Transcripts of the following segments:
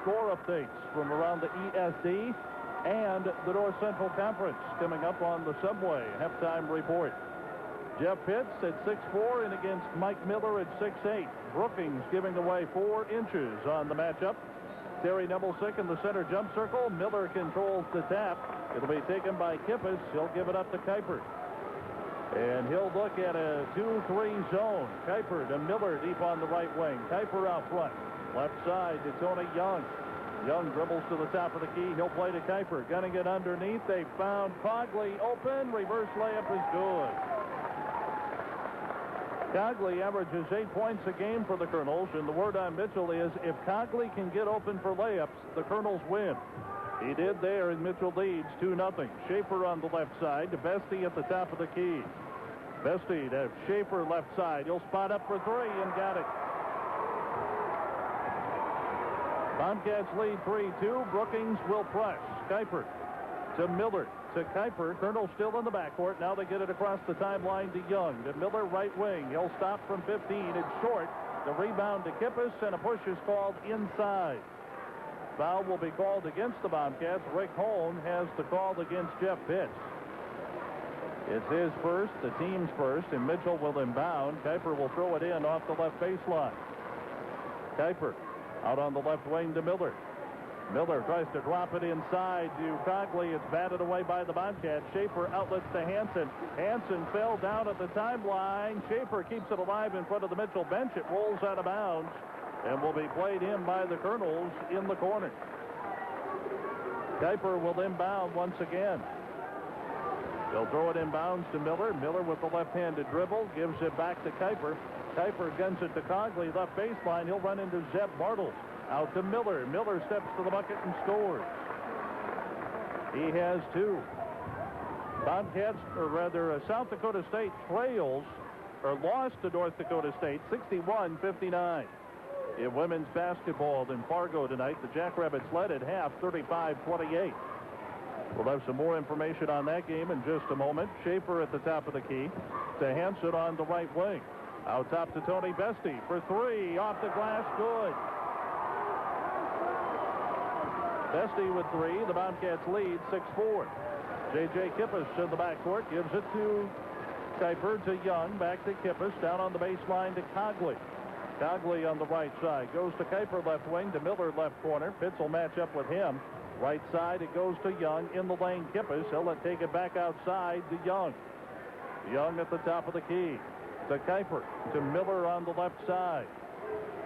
Score updates from around the ESD and the North Central Conference coming up on the Subway halftime report. Jeff Pitts at 6'4" and against Mike Miller at 6'8". Brookings giving away 4 inches on the matchup. Terry Nebelsick in the center jump circle. Miller controls the tap. It'll be taken by Kippis. He'll give it up to Kuiper. And he'll look at a 2-3 zone. Kuiper to Miller deep on the right wing. Kuiper out front. Left side to Tony Young. Young dribbles to the top of the key. He'll play to Kuiper. Gunning it underneath. They found Cogley open. Reverse layup is good. Cogley averages 8 points a game for the Colonels. And the word on Mitchell is if Cogley can get open for layups, the Colonels win. He did there, and Mitchell leads 2-0. Schaefer on the left side to Bestie at the top of the key. Bestie to Schaefer left side. He'll spot up for 3 and got it. Bobcats lead 3-2. Brookings will press. Kuiper to Miller to Kuiper. Colonel still in the backcourt. Now they get it across the timeline to Young. To Miller, right wing. He'll stop from 15. It's short. The rebound to Kippis, and a push is called inside. Foul will be called against the Bobcats. Rick Holm has the call against Jeff Pitts. It's his first, the team's first, and Mitchell will inbound. Kuiper will throw it in off the left baseline. Kuiper out on the left wing to Miller. Miller tries to drop it inside to Cogley. It's batted away by the Bobcats. Schaefer outlets to Hansen. Hansen fell down at the timeline. Schaefer keeps it alive in front of the Mitchell bench. It rolls out of bounds and will be played in by the Colonels in the corner. Kuiper will inbound once again. He'll throw it inbounds to Miller. Miller with the left-handed dribble gives it back to Kuiper. Kuiper guns it to Cogley, left baseline. He'll run into Zeb Bartles. Out to Miller. Miller steps to the bucket and scores. He has 2. Bobcats, or rather South Dakota State trails, or lost to North Dakota State 61-59. In women's basketball in Fargo tonight, the Jackrabbits led at half 35-28. We'll have some more information on that game in just a moment. Schaefer at the top of the key to Hansen on the right wing. Out top to Tony Bestie for 3. Off the glass, good. Bestie with 3. The Bobcats lead 6-4. J.J. Kippis in the backcourt gives it to Kuiper to Young. Back to Kippis. Down on the baseline to Cogley. Cogley on the right side. Goes to Kuiper left wing to Miller left corner. Pitts will match up with him. Right side, it goes to Young. In the lane, Kippis. He'll take it back outside to Young. Young at the top of the key. To Kuiper. To Miller on the left side.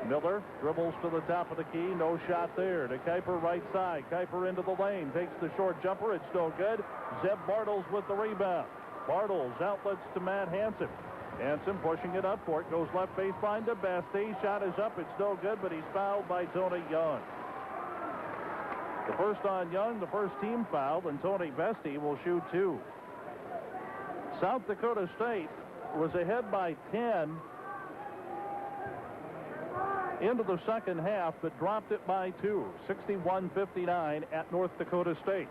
Miller dribbles to the top of the key. No shot there. To Kuiper right side. Kuiper into the lane. Takes the short jumper. It's no good. Zeb Bartles with the rebound. Bartles outlets to Matt Hansen. Hansen pushing it up for it. Goes left baseline to Bestie. Shot is up. It's no good, but he's fouled by Tony Young. The first on Young, the first team foul, and Tony Bestie will shoot 2. South Dakota State was ahead by 10 into the second half, but dropped it by 2. 61-59 at North Dakota State.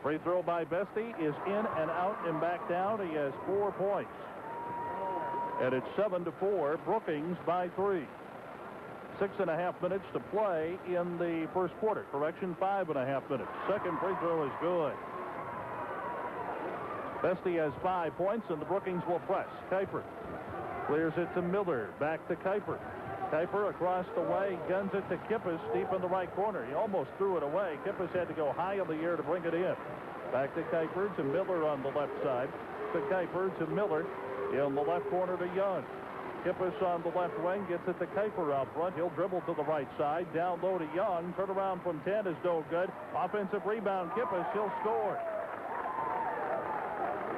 Free throw by Bestie is in and out and back down. He has 4 points. And it's 7-4. Brookings by 3. 6.5 minutes to play in the first quarter. Correction, 5.5 minutes. Second free throw is good. Bestie has 5 points, and the Brookings will press. Kuiper clears it to Miller. Back to Kuiper. Kuiper across the way, guns it to Kippis deep in the right corner. He almost threw it away. Kippis had to go high in the air to bring it in. Back to Kuiper to Miller on the left side. To Kuiper to Miller in the left corner to Young. Kippis on the left wing gets it to Kuiper out front. He'll dribble to the right side. Down low to Young. Turnaround from 10 is no good. Offensive rebound. Kippis. He'll score.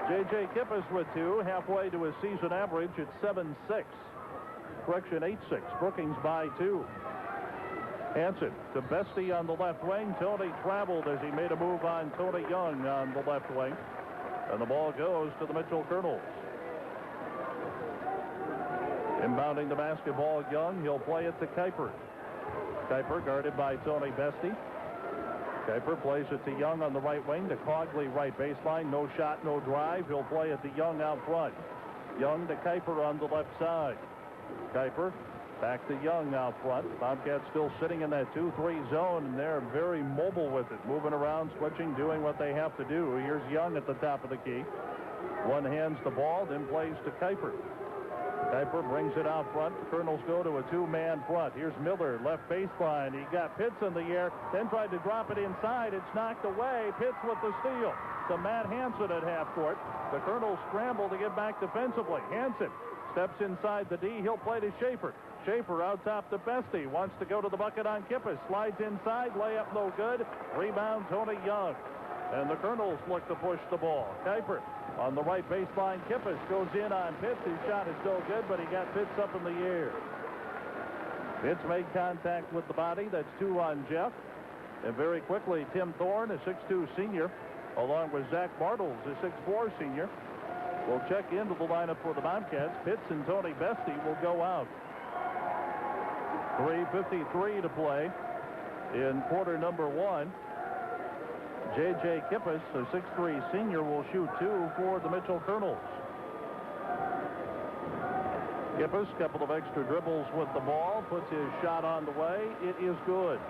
J.J. Kippis with 2. Halfway to his season average. It's 7-6. Correction, 8-6. Brookings by 2. Hansen to Bestie on the left wing. Tony traveled as he made a move on Tony Young on the left wing. And the ball goes to the Mitchell Colonels. Inbounding the basketball, Young. He'll play it to Kuiper. Kuiper guarded by Tony Bestie. Kuiper plays it to Young on the right wing. To Cogley right baseline. No shot, no drive. He'll play it to Young out front. Young to Kuiper on the left side. Kuiper Back to Young out front. Bobcats still sitting in that 2-3 zone, and they're very mobile with it, moving around, switching, doing what they have to do. Here's Young at the top of the key. One hands the ball, then plays to Kuiper. Kuiper brings it out front. The Colonels go to a two-man front. Here's Miller, left baseline. He got Pitts in the air, then tried to drop it inside. It's knocked away. Pitts with the steal to Matt Hansen at half court. The Colonels scramble to get back defensively. Hansen steps inside the D. He'll play to Schaefer. Schaefer out top to Bestie. Wants to go to the bucket on Kippis. Slides inside. Layup no good. Rebound Tony Young. And the Colonels look to push the ball. Kuiper on the right baseline. Kippis goes in on Pitts. His shot is no good, but he got Pitts up in the air. Pitts made contact with the body. That's 2 on Jeff. And very quickly, Tim Thorne, a 6'2 senior, along with Zach Bartles, a 6'4 senior, will check into the lineup for the Bobcats. Pitts and Tony Bestie will go out. 3:53 to play in quarter number 1. J.J. Kippis, a 6'3 senior, will shoot 2 for the Mitchell Colonels. Kippis, couple of extra dribbles with the ball, puts his shot on the way. It is good.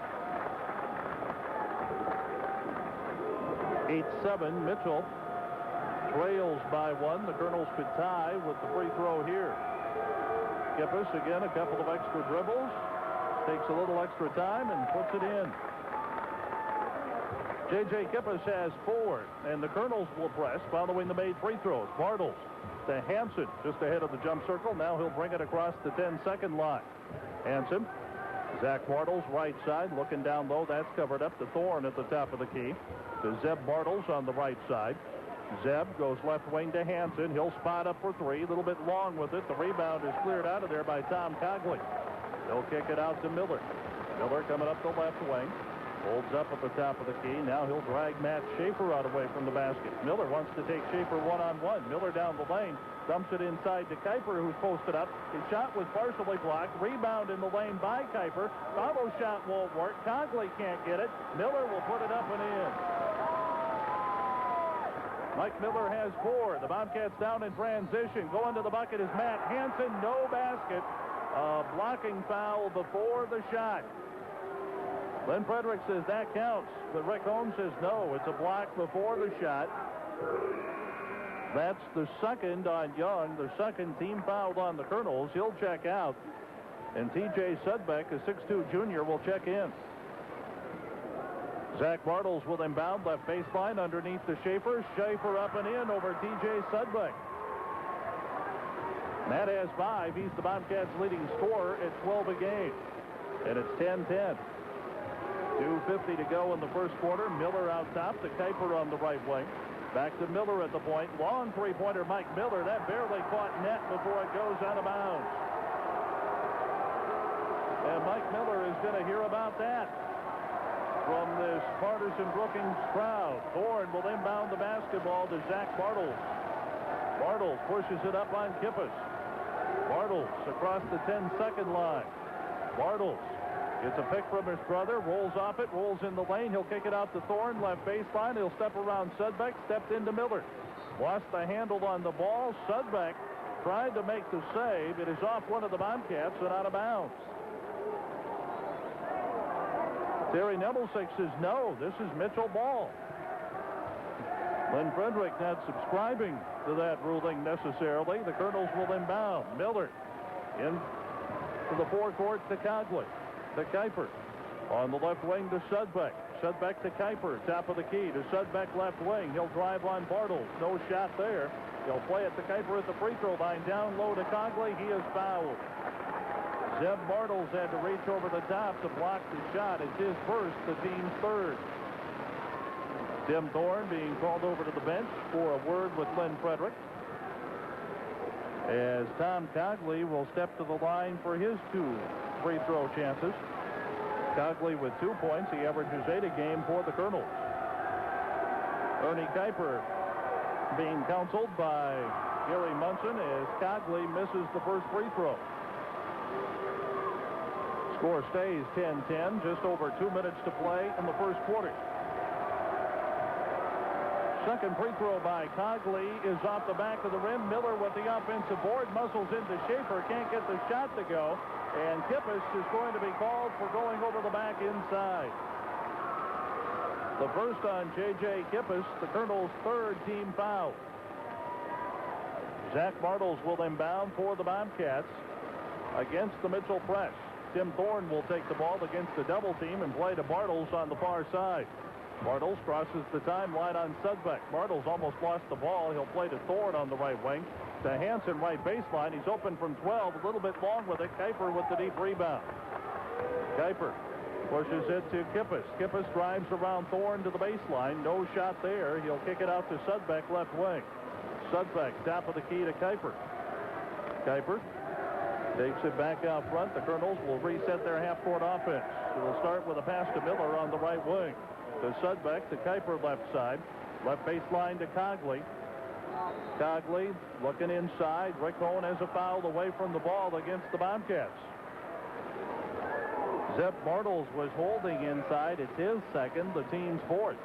8-7. Mitchell trails by 1. The Colonels could tie with the free throw here. Kippis, again, a couple of extra dribbles. Takes a little extra time and puts it in. J.J. Kippis has 4, and the Colonels will press following the made free throws. Bartles to Hansen, just ahead of the jump circle. Now he'll bring it across the 10-second line. Hansen, Zach Bartles, right side, looking down low. That's covered up to Thorne at the top of the key. To Zeb Bartles on the right side. Zeb goes left wing to Hansen. He'll spot up for 3. A little bit long with it. The rebound is cleared out of there by Tom Cogley. They'll kick it out to Miller. Miller coming up the left wing. Holds up at the top of the key. Now he'll drag Matt Schaefer out away from the basket. Miller wants to take Schaefer one-on-one. Miller down the lane. Dumps it inside to Kuiper, who's posted up. His shot was partially blocked. Rebound in the lane by Kuiper. Follow shot won't work. Cogley can't get it. Miller will put it up and in. Mike Miller has 4. The Bobcats down in transition. Going to the bucket is Matt Hansen. No basket. A blocking foul before the shot. Glenn Frederick says that counts, but Rick Holmes says no. It's a block before the shot. That's the second on Young, the second team fouled on the Colonels. He'll check out. And T.J. Sudbeck, a 6'2 junior, will check in. Zach Bartles will inbound left baseline underneath to Schaefer. Schaefer up and in over T.J. Sudbeck. Matt has 5. He's the Bobcats' leading scorer at 12 a game. And it's 10-10. 2:50 to go in the first quarter. Miller out top to Kuiper on the right wing. Back to Miller at the point. Long three-pointer Mike Miller. That barely caught net before it goes out of bounds. And Mike Miller is going to hear about that from this partisan Brookings crowd. Thorne will inbound the basketball to Zach Bartles. Bartles pushes it up on Kippis. Bartles across the 10-second line. Bartles gets a pick from his brother, rolls off it, rolls in the lane. He'll kick it out to Thorne, left baseline. He'll step around Sudbeck, stepped into Miller. Lost the handle on the ball. Sudbeck tried to make the save. It is off one of the Bobcats and out of bounds. Terry Nebelsick says no, this is Mitchell ball. Glenn Frederick not subscribing to that ruling necessarily. The Colonels will inbound. Miller in to the forecourt to Cogley. To Kuiper. On the left wing to Sudbeck. Sudbeck to Kuiper. Top of the key to Sudbeck left wing. He'll drive on Bartles. No shot there. He'll play it to Kuiper at the free throw line. Down low to Cogley. He is fouled. Zeb Bartles had to reach over the top to block the shot. It's his first, the team's third. Tim Thorne being called over to the bench for a word with Glenn Frederick. As Tom Cogley will step to the line for his 2 free throw chances. Cogley with 2 points. He averages 8 a game for the Colonels. Ernie Kuiper being counseled by Gary Munson as Cogley misses the first free throw. Score stays 10-10. Just over 2 minutes to play in the first quarter. Second free throw by Cogley is off the back of the rim. Miller with the offensive board, muscles into Schaefer, can't get the shot to go, and Kippis is going to be called for going over the back inside. The first on J.J. Kippis, the Colonels' third team foul. Zach Bartles will inbound for the Bobcats against the Mitchell press. Tim Thorne will take the ball against the double team and play to Bartles on the far side. Bartles crosses the timeline on Sudbeck. Bartles almost lost the ball. He'll play to Thorne on the right wing. To Hansen, right baseline. He's open from 12, a little bit long with it. Kuiper with the deep rebound. Kuiper pushes it to Kippis. Kippis drives around Thorne to the baseline. No shot there. He'll kick it out to Sudbeck, left wing. Sudbeck, top of the key to Kuiper. Kuiper takes it back out front. The Colonels will reset their half-court offense. It will start with a pass to Miller on the right wing. To Sudbeck, to Kuiper left side. Left baseline to Cogley. Cogley looking inside. Rick Owen has a foul away from the ball against the Bobcats. Zeb Bartles was holding inside. It's his second, the team's fourth.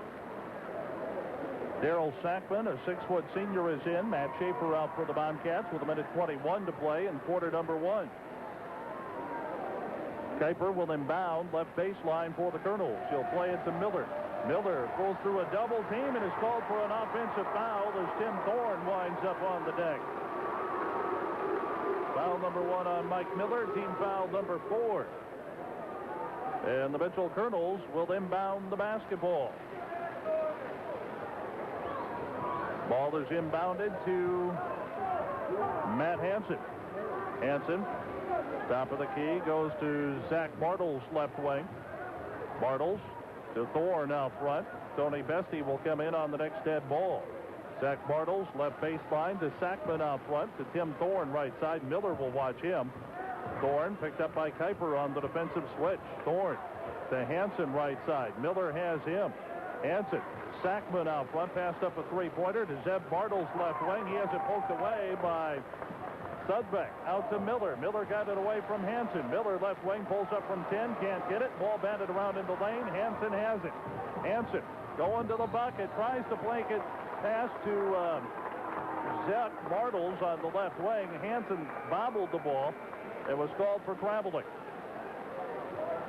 Daryl Sackman, a 6-foot senior, is in. Matt Schaefer out for the Bobcats with 1:21 to play in quarter number 1. Kuiper will inbound left baseline for the Colonels. He'll play it to Miller. Miller goes through a double team and is called for an offensive foul as Tim Thorne winds up on the deck. Foul number 1 on Mike Miller, team foul number 4. And the Mitchell Colonels will inbound the basketball. Ball is inbounded to Matt Hansen. Hansen, top of the key, goes to Zach Bartles, left wing. Bartles to Thorne out front. Tony Bestie will come in on the next dead ball. Zach Bartles, left baseline to Sackman out front. To Tim Thorne, right side. Miller will watch him. Thorne picked up by Kuiper on the defensive switch. Thorne to Hansen, right side. Miller has him. Hansen. Sackman out front, passed up a three-pointer to Zeb Bartles, left wing. He has it poked away by Sudbeck. Out to Miller. Miller got it away from Hansen. Miller left wing, pulls up from 10, can't get it. Ball batted around in the lane. Hansen has it. Hansen going to the bucket, tries to flank it. Pass to Zeb Bartles on the left wing. Hansen bobbled the ball. It was called for traveling.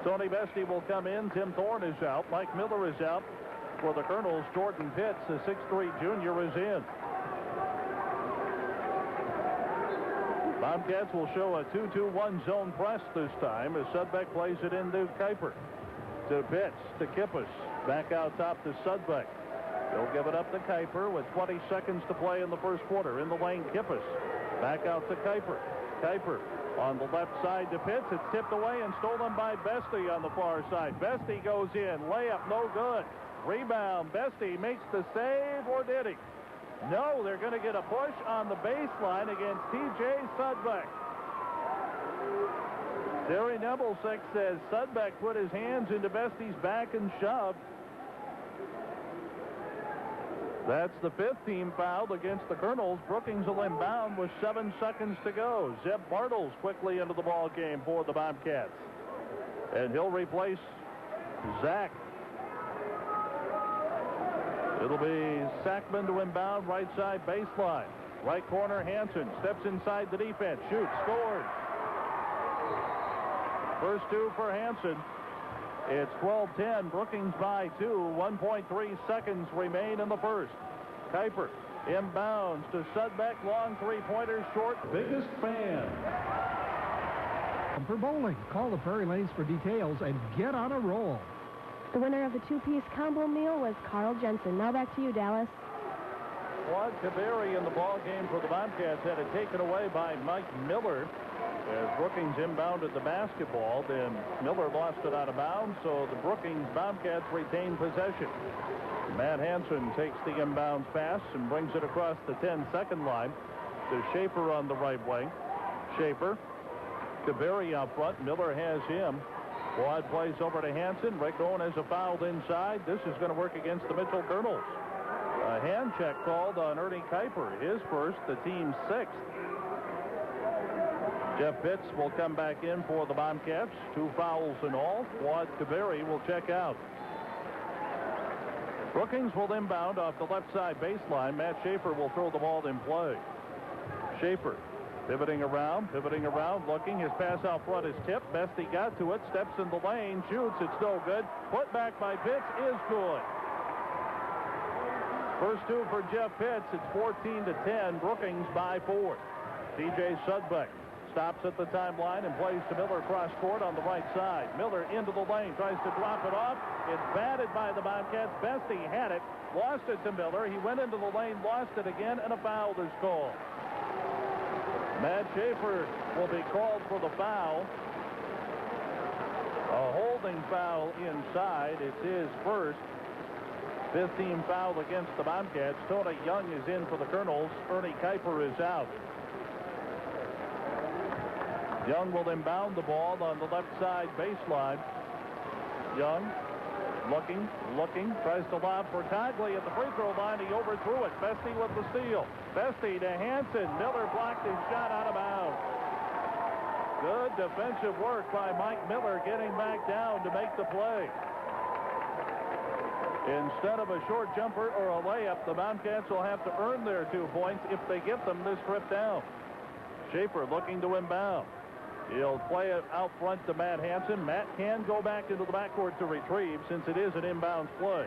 Tony Bestie will come in. Tim Thorne is out. Mike Miller is out. For the Colonels, Jordan Pitts, the 6'3 junior, is in. Bobcats will show a 2-2-1 zone press this time as Sudbeck plays it into Kuiper. To Pitts, to Kippis. Back out top to Sudbeck. He'll give it up to Kuiper with 20 seconds to play in the first quarter. In the lane, Kippis. Back out to Kuiper. Kuiper on the left side to Pitts. It's tipped away and stolen by Bestie on the far side. Bestie goes in. Layup, no good. Rebound. Bestie makes the save, or did he? No, they're going to get a push on the baseline against T.J. Sudbeck. Terry Nebelsick says Sudbeck put his hands into Bestie's back and shoved. That's the 5th team foul against the Colonels. Brookings will inbound with 7 seconds to go. Zeb Bartles quickly into the ball game for the Bobcats. And he'll replace Zach. It'll be Sackman to inbound, right side baseline. Right corner, Hansen steps inside the defense, shoots, scores. First 2 for Hansen. It's 12-10, Brookings by 2. 1.3 seconds remain in the first. Kuiper inbounds to Sudbeck, long three-pointer, short. Biggest fan. For bowling, call the Prairie Lanes for details and get on a roll. The winner of the 2-piece combo meal was Carl Jensen. Now back to you, Dallas. Quad Kaveri in the ball game for the Bobcats had it taken away by Mike Miller as Brookings inbounded the basketball. Then Miller lost it out of bounds, so the Brookings Bobcats retain possession. Matt Hansen takes the inbounds pass and brings it across the 10-second line to Schaefer on the right wing. Schaefer, Kaveri out front. Miller has him. Quad plays over to Hansen. Rick Owen has a foul inside. This is going to work against the Mitchell Colonels. A hand check called on Ernie Kuiper. His first, the team's 6th. Jeff Pitts will come back in for the Bobcats. 2 fouls in all. Quad Kaveri will check out. Brookings will inbound off the left side baseline. Matt Schaefer will throw the ball in play. Schaefer pivoting around, looking. His pass out front is tipped. Bestie got to it, steps in the lane, shoots. It's no good. Put back by Pitts is good. First two for Jeff Pitts. It's 14-10. Brookings by 4. DJ Sudbeck stops at the timeline and plays to Miller cross court on the right side. Miller into the lane, tries to drop it off. It's batted by the Bobcats. Bestie had it, lost it to Miller. He went into the lane, lost it again, and a foul is called. Matt Schaefer will be called for the foul. A holding foul inside. It's his first. 15 foul against the Bobcats. Tony Young is in for the Colonels. Ernie Kuiper is out. Young will inbound the ball on the left side baseline. Young looking, tries to lob for Cogley at the free throw line. He overthrew it. Bestie with the steal. Bestie to Hansen. Miller blocked his shot out of bounds. Good defensive work by Mike Miller getting back down to make the play. Instead of a short jumper or a layup, the Bobcats will have to earn their 2 points if they get them this trip down. Schaefer looking to inbound. He'll play it out front to Matt Hansen. Matt can go back into the backcourt to retrieve since it is an inbounds play.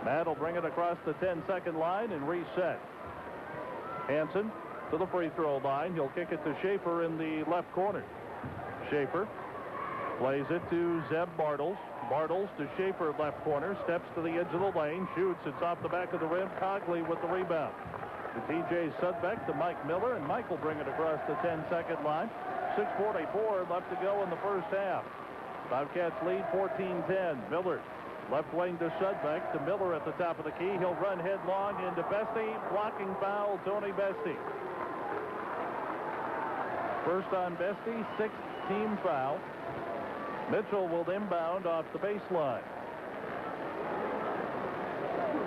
Matt will bring it across the 10-second line and reset. Hansen to the free throw line. He'll kick it to Schaefer in the left corner. Schaefer plays it to Zeb Bartles. Bartles to Schaefer, left corner. Steps to the edge of the lane. Shoots. It's off the back of the rim. Cogley with the rebound. To TJ Sudbeck to Mike Miller, and Mike will bring it across the 10-second line. 6:44 left to go in the first half. Bobcats lead 14-10. Miller left wing to Sudbeck, to Miller at the top of the key. He'll run headlong into Bestie. Blocking foul, Tony Bestie. First on Bestie, 6th team foul. Mitchell will inbound off the baseline.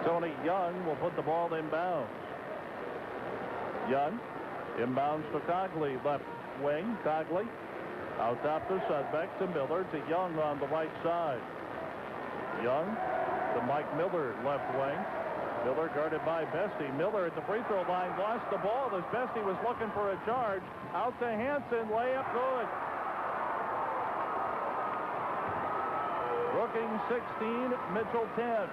Tony Young will put the ball inbounds. Young inbounds to Cogley, left wing. Cogley out top to Sudbeck, to Miller, to Young on the right side. Young to Mike Miller, left wing. Miller guarded by Bestie. Miller at the free throw line lost the ball as Bestie was looking for a charge. Out to Hansen, layup good. Brookings 16, Mitchell 10.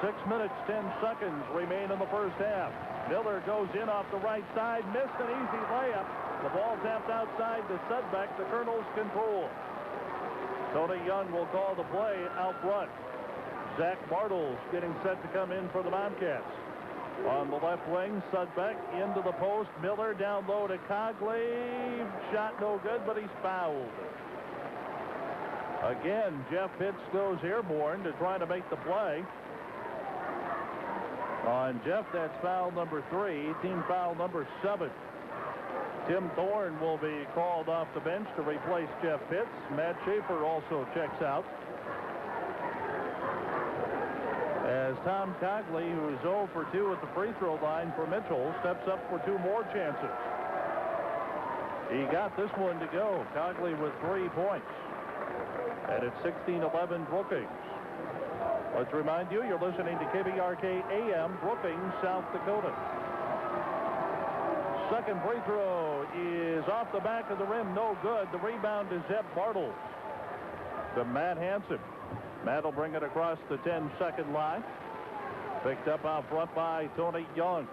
6 minutes, 10 seconds remain in the first half. Miller goes in off the right side, missed an easy layup. The ball tapped outside to Sudbeck. The Colonels control. Tony Young will call the play out front. Zach Bartles getting set to come in for the Bobcats. On the left wing, Sudbeck into the post. Miller down low to Cogley. Shot no good, but he's fouled. Again, Jeff Pitts goes airborne to try to make the play. On Jeff, that's foul number 3, team foul number 7. Tim Thorne will be called off the bench to replace Jeff Pitts. Matt Schaefer also checks out. As Tom Cogley, who is 0 for 2 at the free throw line for Mitchell, steps up for 2 more chances. He got this one to go. Cogley with 3 points. And it's 16-11 Brookings. Let's remind you, you're listening to KBRK AM, Brookings, South Dakota. Second free throw is off the back of the rim, no good. The rebound is Zeb Bartles to Matt Hansen. Matt will bring it across the 10-second line. Picked up out front by Tony Young.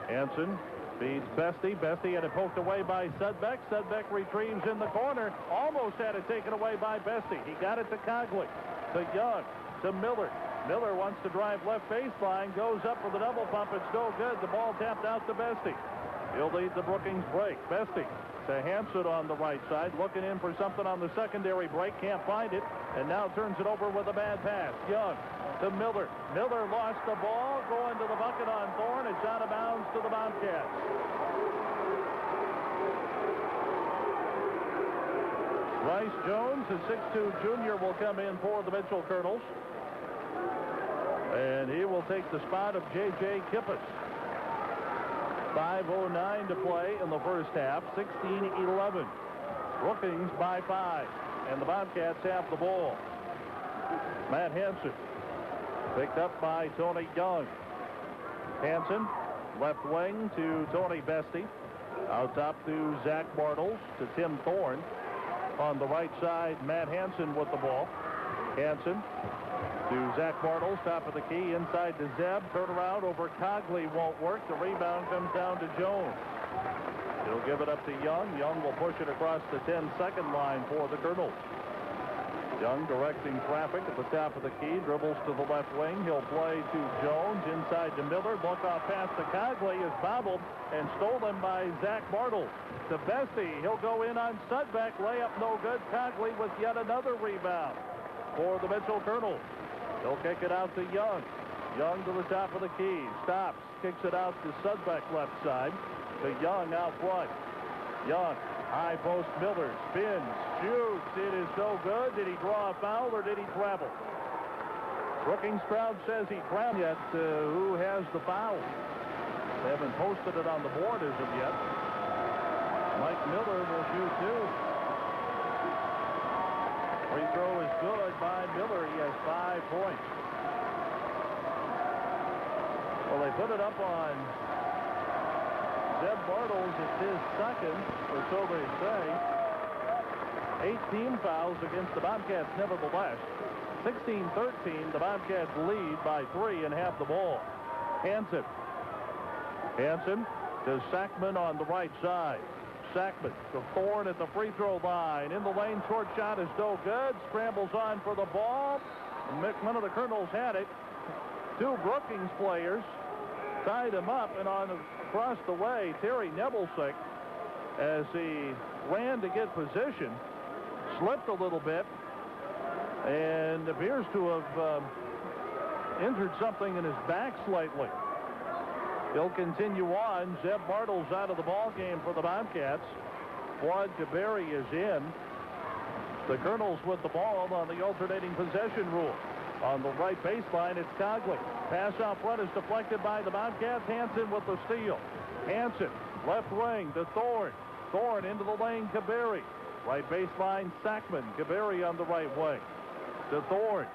Hansen feeds Bestie. Bestie had it poked away by Sudbeck. Sudbeck retrieves in the corner. Almost had it taken away by Bestie. He got it to Cogley. To Young. To Miller. Miller wants to drive left baseline. Goes up for the double pump. It's no good. The ball tapped out to Bestie. He'll lead the Brookings break. Bestie to Hansen on the right side. Looking in for something on the secondary break. Can't find it. And now turns it over with a bad pass. Young to Miller. Miller lost the ball. Going to the bucket on Thorne. It's out of bounds to the Bobcats. Bryce Jones, a 6'2 junior, will come in for the Mitchell Colonels. And he will take the spot of J.J. Kippis. 5:09 to play in the first half. 16-11. Brookings by 5. And the Bobcats have the ball. Matt Hansen Picked up by Tony Young. Hansen, left wing to Tony Bestie. Out top to Zach Bartles to Tim Thorne. On the right side, Matt Hansen with the ball. Hansen to Zach Bartles, top of the key, inside to Zeb. Turnaround over Cogley won't work. The rebound comes down to Jones. He'll give it up to Young. Young will push it across the 10-second line for the Colonels. Young directing traffic at the top of the key. Dribbles to the left wing. He'll play to Jones. Inside to Miller. Look-off pass to Cogley is bobbled and stolen by Zach Bartles. To Bestie. He'll go in on Sudbeck. Layup no good. Cogley with yet another rebound for the Mitchell Colonels. He'll kick it out to Young. Young to the top of the key. Stops. Kicks it out to Sudbeck left side. To Young out front. Young. High post Miller. Spins. Shoots. It is no good. Did he draw a foul or did he travel? Brookings crowd says he traveled. Yet who has the foul? They haven't posted it on the board as of yet. Mike Miller will shoot two. Free throw is good by Miller. He has 5 points. Well, they put it up on Zeb Bartles. It's his second, or so they say. 18 fouls against the Bobcats nevertheless. 16-13, the Bobcats lead by 3 and have the ball. Hansen. Hansen to Sackman on the right side. Sackman to Thorne at the free throw line. In the lane, short shot is no good. Scrambles on for the ball. One of the Colonels had it. 2 Brookings players tied him up, and across the way, Terry Nebelsick, as he ran to get position, slipped a little bit and appears to have injured something in his back slightly. He'll continue on. Zeb Bartles out of the ball game for the Bobcats. Claude Caberry is in. The Colonels with the ball on the alternating possession rule. On the right baseline, it's Cogley. Pass out front is deflected by the Bobcats. Hansen with the steal. Hansen, left wing to Thorne. Thorne into the lane, Caberry. Right baseline, Sackman. Caberry on the right wing. To Thorne.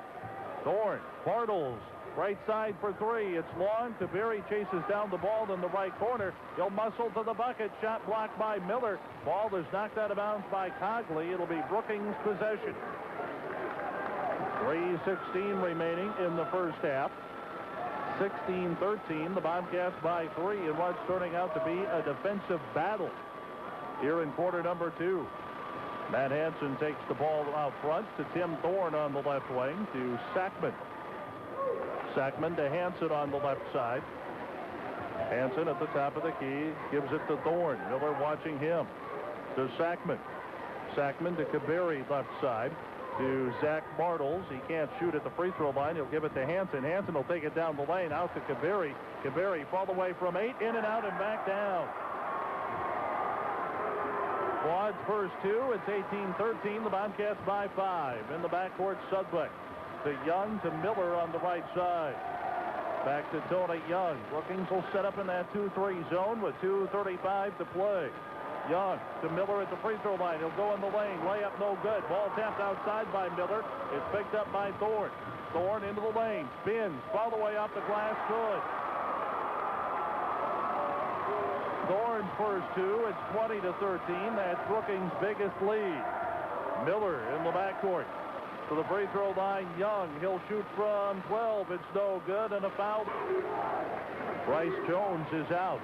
Thorne, Bartles. Right side for 3. It's long. Caberry chases down the ball in the right corner. He'll muscle to the bucket. Shot blocked by Miller. Ball is knocked out of bounds by Cogley. It'll be Brookings' possession. 3:16 remaining in the first half. 16-13. The Bobcats by 3 in what's turning out to be a defensive battle here in quarter number 2. Matt Hansen takes the ball out front to Tim Thorne on the left wing to Sackman. Sackman to Hansen on the left side. Hansen at the top of the key gives it to Thorne. Miller watching him. To Sackman. Sackman to Caberry left side. To Zach Bartles. He can't shoot at the free throw line. He'll give it to Hansen. Hansen will take it down the lane. Out to Caberry. Caberry fall away from 8. In and out and back down. Quad's first 2. It's 18-13. The Bobcats by 5. In the backcourt, Sudbeck. To Young to Miller on the right side. Back to Tony Young. Brookings will set up in that 2-3 zone with 2:35 to play. Young to Miller at the free throw line. He'll go in the lane. Layup no good. Ball tapped outside by Miller. It's picked up by Thorne. Thorne into the lane. Spins. All the way up the glass. Good. Thorne's first 2. It's 20-13. That's Brookings' biggest lead. Miller in the backcourt. To the free throw line, Young. He'll shoot from 12. It's no good, and a foul. Bryce Jones is out.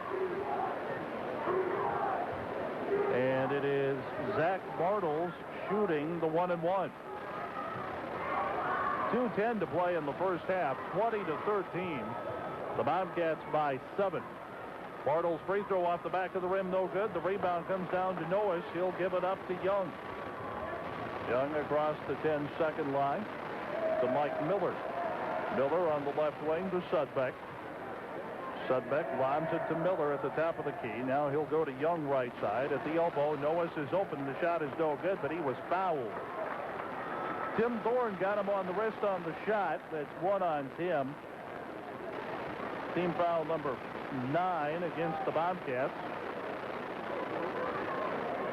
And it is Zach Bartles shooting the 1-and-1. 2:10 to play in the first half. 20-13. The Bobcats by 7. Bartles' free throw off the back of the rim, no good. The rebound comes down to Noes. He'll give it up to Young. Young across the 10-second line to Mike Miller. Miller on the left wing to Sudbeck. Sudbeck lobs it to Miller at the top of the key. Now he'll go to Young right side. At the elbow, Noes is open. The shot is no good, but he was fouled. Tim Thorne got him on the wrist on the shot. That's 1 on Tim. Team foul number 9 against the Bobcats.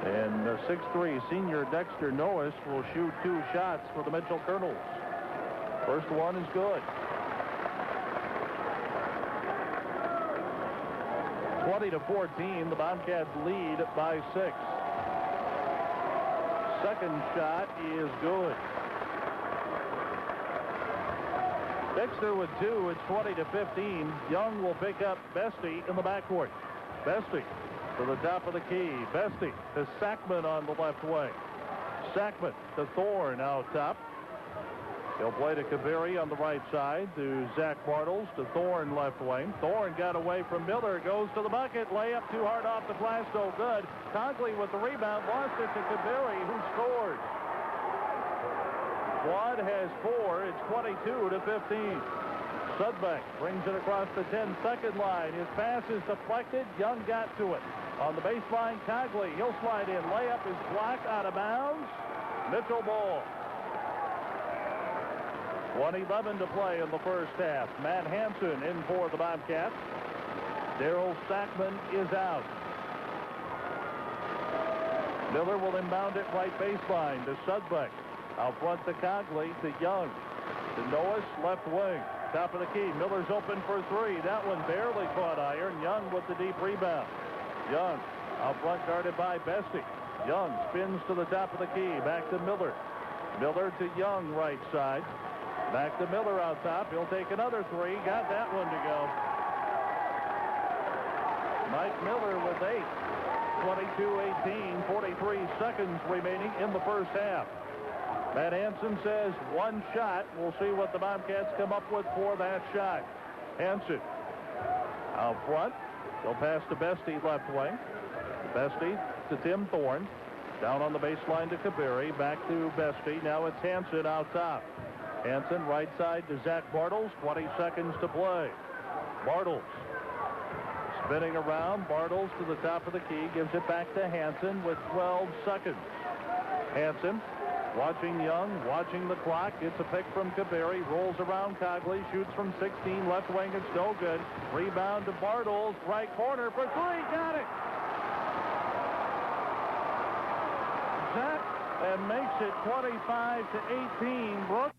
And the 6'3" senior Dexter Noes will shoot 2 shots for the Mitchell Colonels. First one is good. 20-14, the Bobcats lead by 6. Second shot is good. Dexter with 2. It's 20-15. Young will pick up Bestie in the backcourt. Bestie to the top of the key. Bestie to Sackman on the left wing. Sackman to Thorne out top. He'll play to Kaveri on the right side, to Zach Bartles, to Thorne left wing. Thorne got away from Miller, goes to the bucket, layup too hard off the glass, no good. Conkley with the rebound, lost it to Kaveri, who scores. Quad has 4, it's 22-15. Sudbeck brings it across the 10-second line. His pass is deflected, Young got to it. On the baseline, Conkley, he'll slide in, layup is blocked out of bounds. Mitchell ball. 1:11 to play in the first half. Matt Hansen in for the Bobcats. Darryl Sackman is out. Miller will inbound it right baseline to Sudbeck. Out front to Conkley, to Young. To Noes, left wing. Top of the key. Miller's open for 3. That one barely caught iron. Young with the deep rebound. Young out front guarded by Bestie. Young spins to the top of the key. Back to Miller. Miller to Young right side. Back to Miller out top. He'll take another 3. Got that one to go. Mike Miller with 8. 22-18. 43 seconds remaining in the first half. Matt Hansen says 1 shot. We'll see what the Bobcats come up with for that shot. Hansen out front. He'll pass to Bestie left wing. Bestie to Tim Thorne. Down on the baseline to Kaveri. Back to Bestie. Now it's Hansen out top. Hansen right side to Zach Bartles. 20 seconds to play. Bartles spinning around. Bartles to the top of the key. Gives it back to Hansen with 12 seconds. Hansen watching Young, watching the clock. Gets a pick from Kaveri. Rolls around Cogley. Shoots from 16. Left wing. It's no good. Rebound to Bartles. Right corner for 3. Got it. Zach and makes it 25-18. Brooks.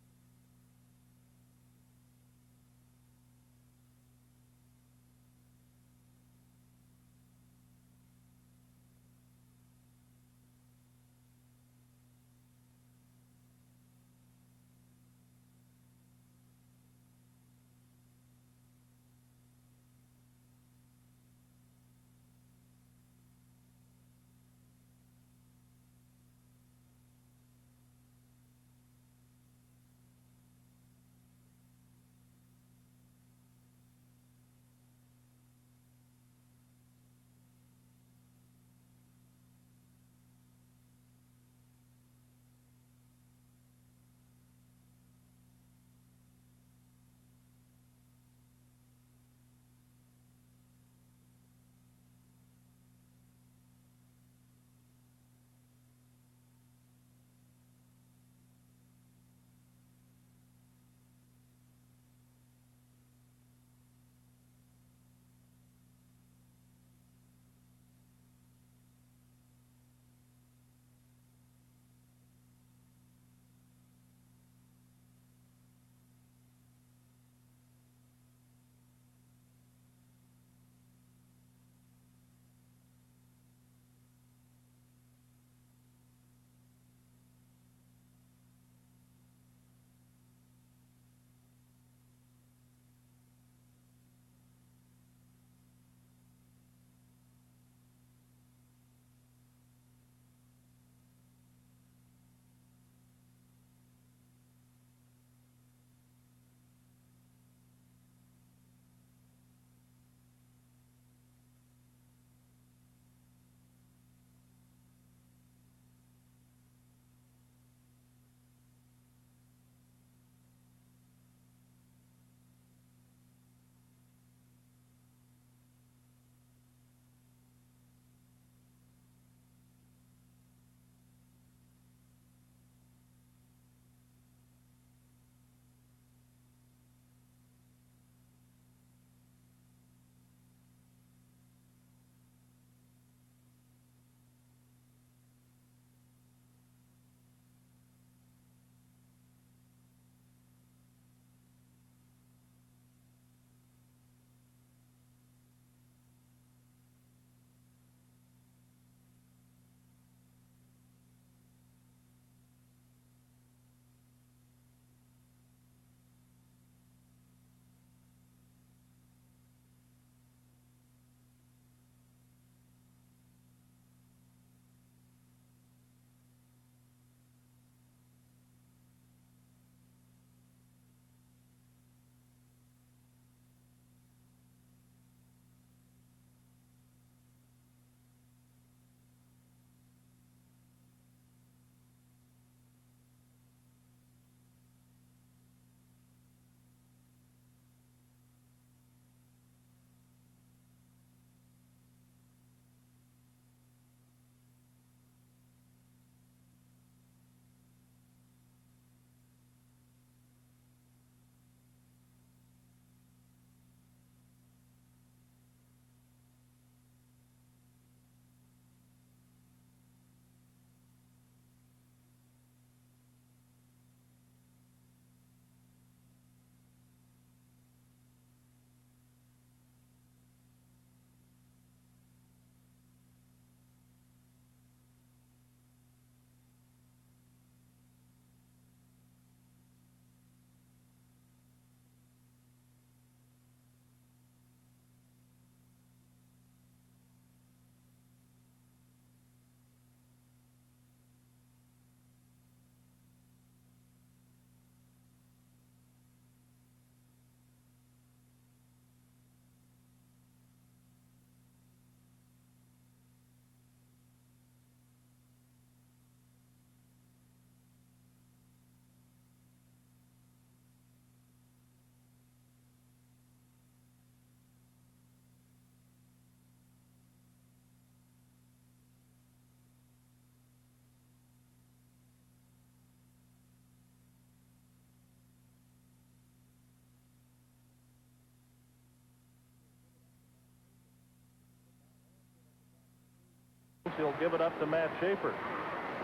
He'll give it up to Matt Schaefer.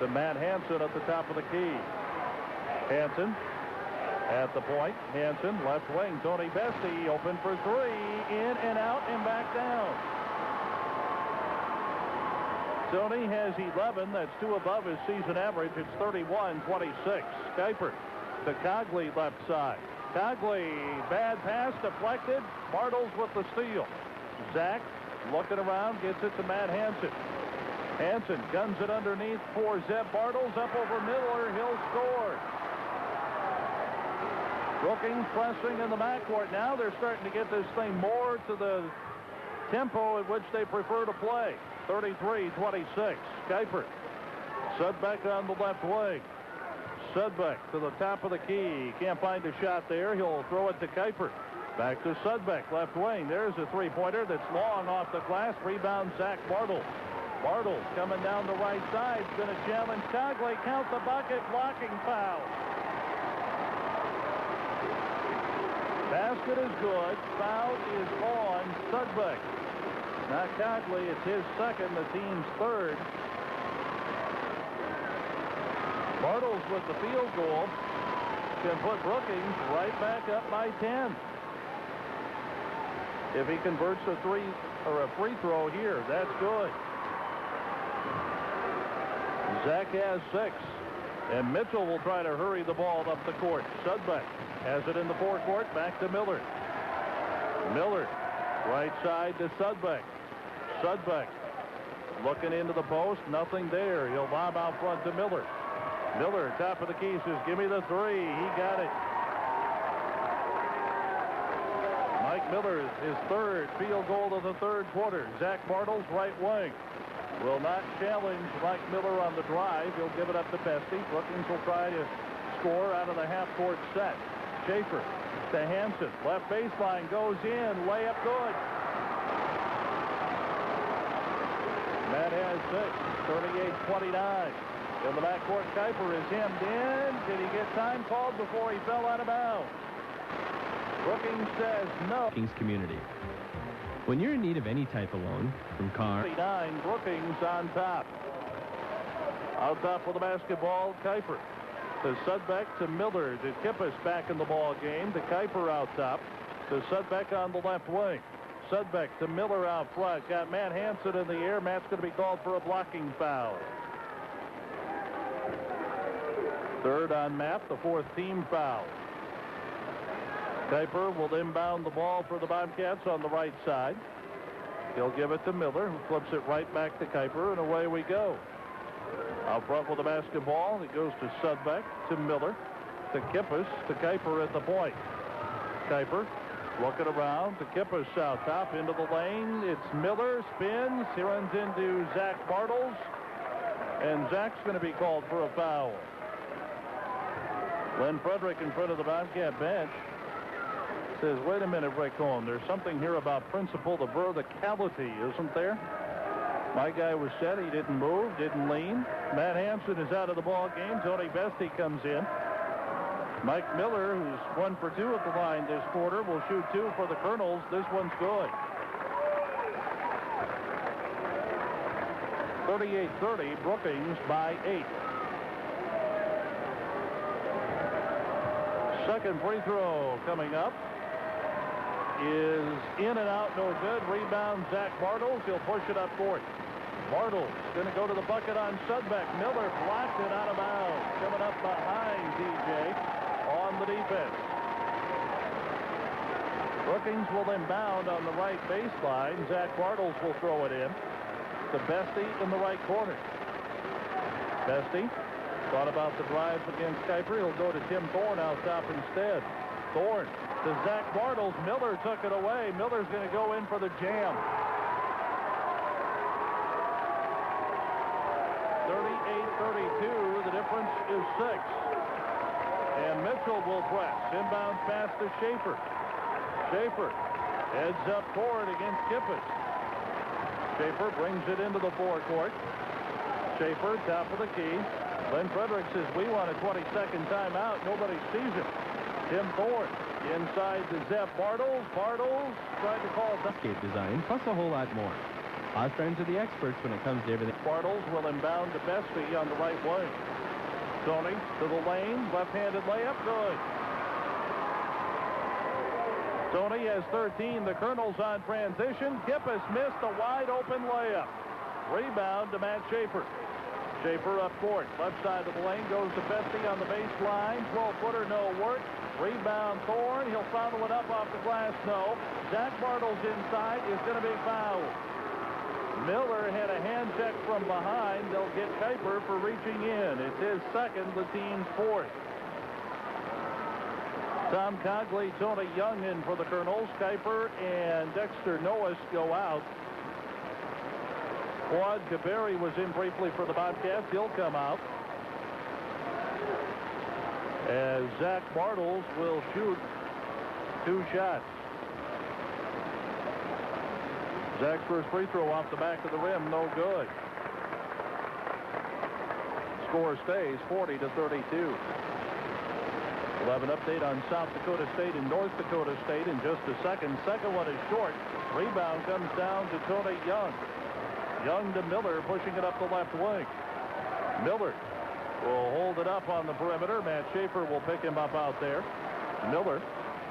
To Matt Hansen at the top of the key. Hansen at the point. Hansen, left wing. Tony Bestie open for three. In and out and back down. Tony has 11. That's 2 above his season average. It's 31-26. Kuiper to Cogley left side. Cogley, bad pass, deflected. Bartles with the steal. Zach looking around, gets it to Matt Hansen. Hansen guns it underneath for Zeb Bartles. Up over Miller. He'll score. Brookings pressing in the backcourt. Now they're starting to get this thing more to the tempo at which they prefer to play. 33-26. Kuiper. Sudbeck on the left wing. Sudbeck to the top of the key. Can't find a shot there. He'll throw it to Kuiper. Back to Sudbeck, left wing. There's a three-pointer that's long off the glass. Rebound, Zach Bartles. Bartles coming down the right side. Going to challenge Cogley. Count the bucket. Blocking foul. Basket is good. Foul is on Sudbeck. Not Cogley. It's his second, the team's third. Bartles with the field goal can put Brookings right back up by 10. If he converts a three or a free throw here, that's good. Zach has 6. And Mitchell will try to hurry the ball up the court. Sudbeck has it in the forecourt. Back to Miller. Miller, right side to Sudbeck. Sudbeck looking into the post. Nothing there. He'll lob out front to Miller. Miller, top of the key, says, give me the three. He got it. Mike Miller, his third field goal of the third quarter. Zach Bartles, right wing. Will not challenge Mike Miller on the drive. He'll give it up to Bestie. Brookings will try to score out of the half-court set. Schaefer to Hansen. Left baseline goes in. Layup good. Matt has 6. 38-29. In the backcourt, Kuiper is hemmed in. Did he get time called before he fell out of bounds? Brookings says no. Brookings community. When you're in need of any type of loan, from car... 39, Brookings on top. Out top with the basketball, Kuiper. To Sudbeck, to Miller, to Kippis back in the ball game, to Kuiper out top, to Sudbeck on the left wing. Sudbeck to Miller out front. Got Matt Hansen in the air. Matt's going to be called for a blocking foul. Third on Matt, the 4th team foul. Kuiper will inbound the ball for the Bobcats on the right side. He'll give it to Miller, who flips it right back to Kuiper, and away we go. Out front with the basketball, it goes to Sudbeck, to Miller, to Kippis, to Kuiper at the point. Kuiper looking around to Kippis out top into the lane. It's Miller, spins, he runs into Zach Bartles, and Zach's going to be called for a foul. Len Frederick in front of the Bobcat bench says, wait a minute, Rick Holm, there's something here about principle of verticality, isn't there? My guy was set. He didn't move, didn't lean. Matt Hansen is out of the ball game. Tony Bestie comes in. Mike Miller, who's 1 for 2 at the line this quarter, will shoot 2 for the Colonels. This one's good. 38-30, Brookings by 8. Second free throw coming up is in and out, no good. Rebound, Zach Bartles. He'll push it up court. Bartles going to go to the bucket on Sudbeck. Miller blocked it out of bounds. Coming up behind DJ on the defense. Brookings will inbound on the right baseline. Zach Bartles will throw it in to Bestie in the right corner. Bestie thought about the drive against Kuiper. He'll go to Tim Thorne out top instead. Thorne to Zach Bartles. Miller took it away. Miller's going to go in for the jam. 38-32. The difference is 6. And Mitchell will press. Inbounds pass to Schaefer. Schaefer heads up court against Kippis. Schaefer brings it into the forecourt. Schaefer, top of the key. Len Frederick says, we want a 20-second timeout. Nobody sees it. Tim Thorne inside to Zeb Bartles. Bartles tried to call Escape design, plus a whole lot more. Us friends are the experts when it comes to everything. Bartles will inbound to Bestie on the right wing. Tony to the lane, left-handed layup, good. Tony has 13. The Colonels on transition. Kippis missed a wide-open layup. Rebound to Matt Schaefer. Schaefer up court. Left side of the lane goes to Bestie on the baseline. 12-footer, no work. Rebound Thorne. He'll follow it up off the glass, no. Zach Bartles inside is going to be fouled. Miller had a hand check from behind. They'll get Kuiper for reaching in. It's his second, the team's fourth. Tom Cogley, Tony Young in for the Colonels. Kuiper and Dexter Noas go out. Claude Caberry was in briefly for the Bobcats. He'll come out. As Zach Bartles will shoot 2 shots. Zach's first free throw off the back of the rim, no good. Score stays 40-32. We'll have an update on South Dakota State and North Dakota State in just a second. Second one is short. Rebound comes down to Tony Young. Young to Miller, pushing it up the left wing. Miller will hold it up on the perimeter. Matt Schaefer will pick him up out there. Miller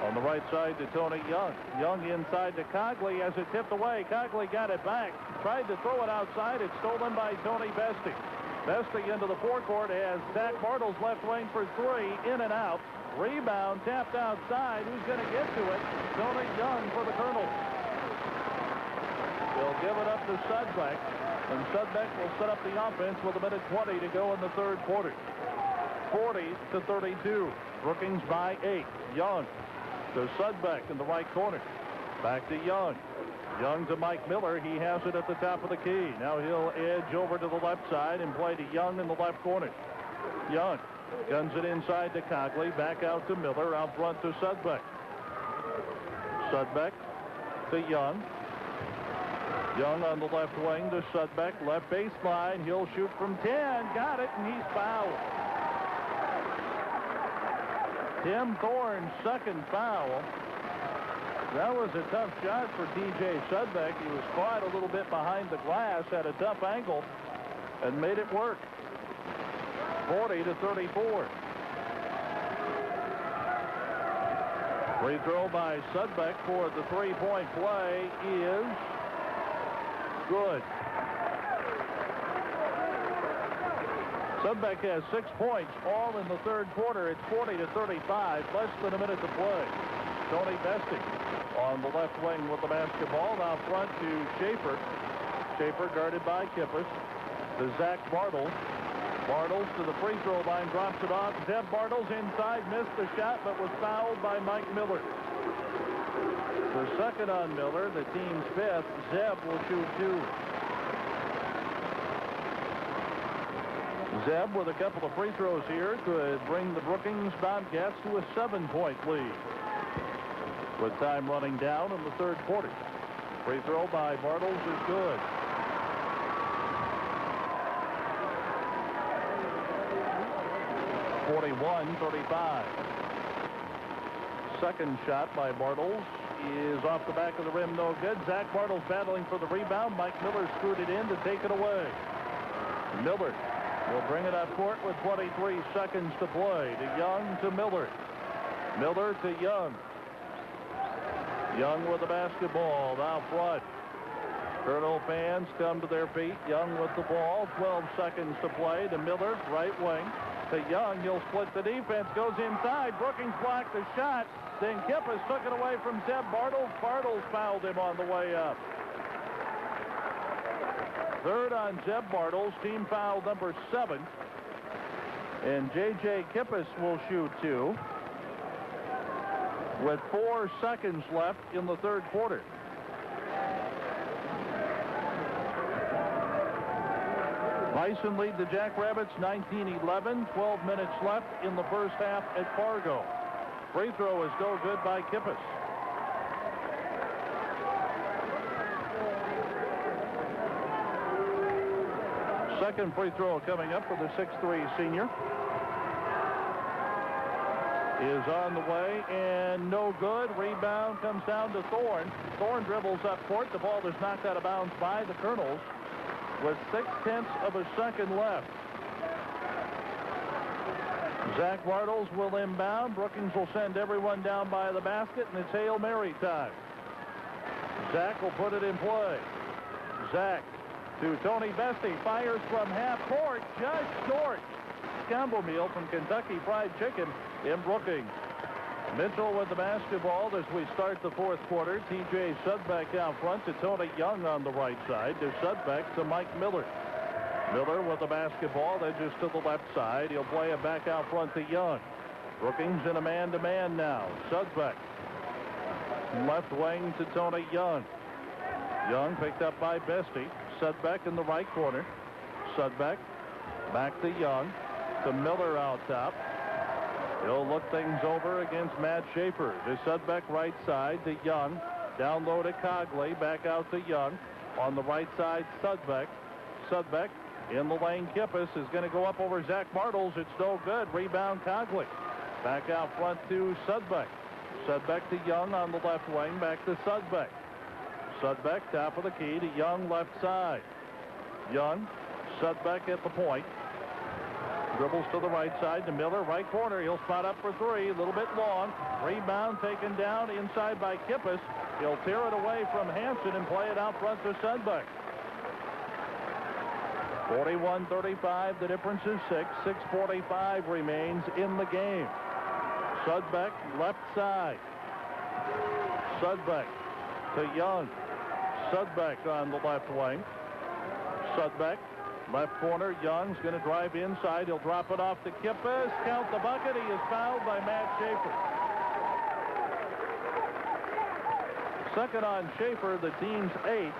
on the right side to Tony Young. Young inside to Cogley as it tipped away. Cogley got it back. Tried to throw it outside. It's stolen by Tony Bestie. Bestie into the forecourt has Zach Bartles left wing for 3. In and out. Rebound tapped outside. Who's going to get to it? Tony Young for the Colonels. They'll give it up to Sudbeck. And Sudbeck will set up the offense with 1:20 to go in the third quarter. 40-32. Brookings by 8. Young to Sudbeck in the right corner. Back to Young. Young to Mike Miller. He has it at the top of the key. Now he'll edge over to the left side and play to Young in the left corner. Young guns it inside to Cogley. Back out to Miller. Out front to Sudbeck. Sudbeck to Young. Young on the left wing to Sudbeck. Left baseline. He'll shoot from 10. Got it, and he's fouled. Tim Thorne's second foul. That was a tough shot for T.J. Sudbeck. He was caught a little bit behind the glass, had a tough angle, and made it work. 40-34. Free throw by Sudbeck for the three-point play is good. Sudbeck has 6 points, all in the third quarter. It's 40-35, less than a minute to play. Tony Bestie on the left wing with the basketball. Now front to Schaefer. Schaefer guarded by Kippis. To Zach Bartles. Bartles to the free throw line, drops it off. Zeb Bartles inside, missed the shot, but was fouled by Mike Miller. The second on Miller, the team's fifth. Zeb will shoot 2. Zeb with a couple of free throws here could bring the Brookings Bobcats to a 7-point lead. With time running down in the third quarter. Free throw by Bartles is good. (41-35). Second shot by Bartles is off the back of the rim, no good. Zach Bartles battling for the rebound. Mike Miller screwed it in to take it away. Miller will bring it up court with 23 seconds to play. To Young to Miller. Miller to Young. Young with the basketball out front. Colonel fans come to their feet. Young with the ball. 12 seconds to play. To Miller, right wing. To Young, he'll split the defense. Goes inside. Brookings blocked the shot. Then Kippis took it away from Zeb Bartles. Bartles fouled him on the way up. Third on Zeb Bartles. Team foul number 7. And J.J. Kippis will shoot 2. With 4 seconds left in the third quarter. Bison lead the Jackrabbits 19-11. 12 minutes left in the first half at Fargo. Free throw is no good by Kippis. Second free throw coming up for the 6'3" senior. is on the way and no good. Rebound comes down to Thorne. Thorne dribbles up court. The ball is knocked out of bounds by the Colonels with 0.6 of a second left. Zach Bartles will inbound. Brookings will send everyone down by the basket, and it's Hail Mary time. Zach will put it in play. Zach to Tony Bestie. Fires from half court. Just short. Combo meal from Kentucky Fried Chicken in Brookings. Mitchell with the basketball as we start the fourth quarter. TJ Sudbeck out front to Tony Young on the right side. To Sudbeck to Mike Miller. Miller with the basketball, then just to the left side. He'll play it back out front to Young. Brookings in a man-to-man now. Sudbeck. Left wing to Tony Young. Young picked up by Bestie. Sudbeck in the right corner. Sudbeck back to Young. To Miller out top. He'll look things over against Matt Schaefer. To Sudbeck right side to Young. Down low to Cogley. Back out to Young. On the right side, Sudbeck. Sudbeck in the lane. Kippis is going to go up over Zach Bartles. It's no good. Rebound Cogley. Back out front to Sudbeck. Sudbeck to Young on the left wing. Back to Sudbeck. Sudbeck top of the key to Young left side. Young. Sudbeck at the point. Dribbles to the right side to Miller. Right corner. He'll spot up for three. A little bit long. Rebound taken down inside by Kippis. He'll tear it away from Hansen and play it out front to Sudbeck. 41-35. The difference is 6. 6:45 remains in the game. Sudbeck left side. Sudbeck to Young. Sudbeck on the left wing. Sudbeck left corner. Young's going to drive inside. He'll drop it off to Kippis. Count the bucket. He is fouled by Matt Schaefer. Second on Schaefer. The team's 8.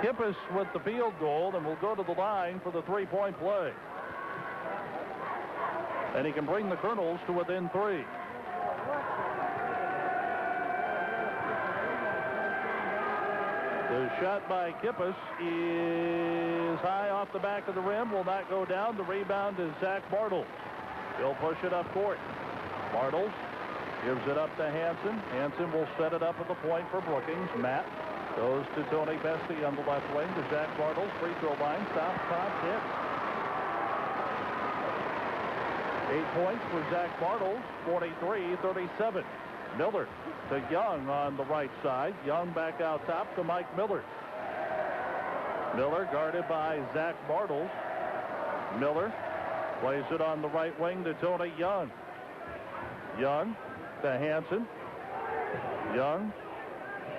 Kippis with the field goal and will go to the line for the three-point play. And he can bring the Colonels to within 3. The shot by Kippis is high off the back of the rim. Will not go down. The rebound is Zach Bartles. He'll push it up court. Bartles gives it up to Hansen. Hansen will set it up at the point for Brookings. Matt goes to Tony Bestie on the left wing to Zach Bartles. Free throw line. Stop, hit. 8 points for Zach Bartles. 43-37. Miller to Young on the right side. Young back out top to Mike Miller. Miller guarded by Zach Bartles. Miller plays it on the right wing to Tony Young. Young to Hansen. Young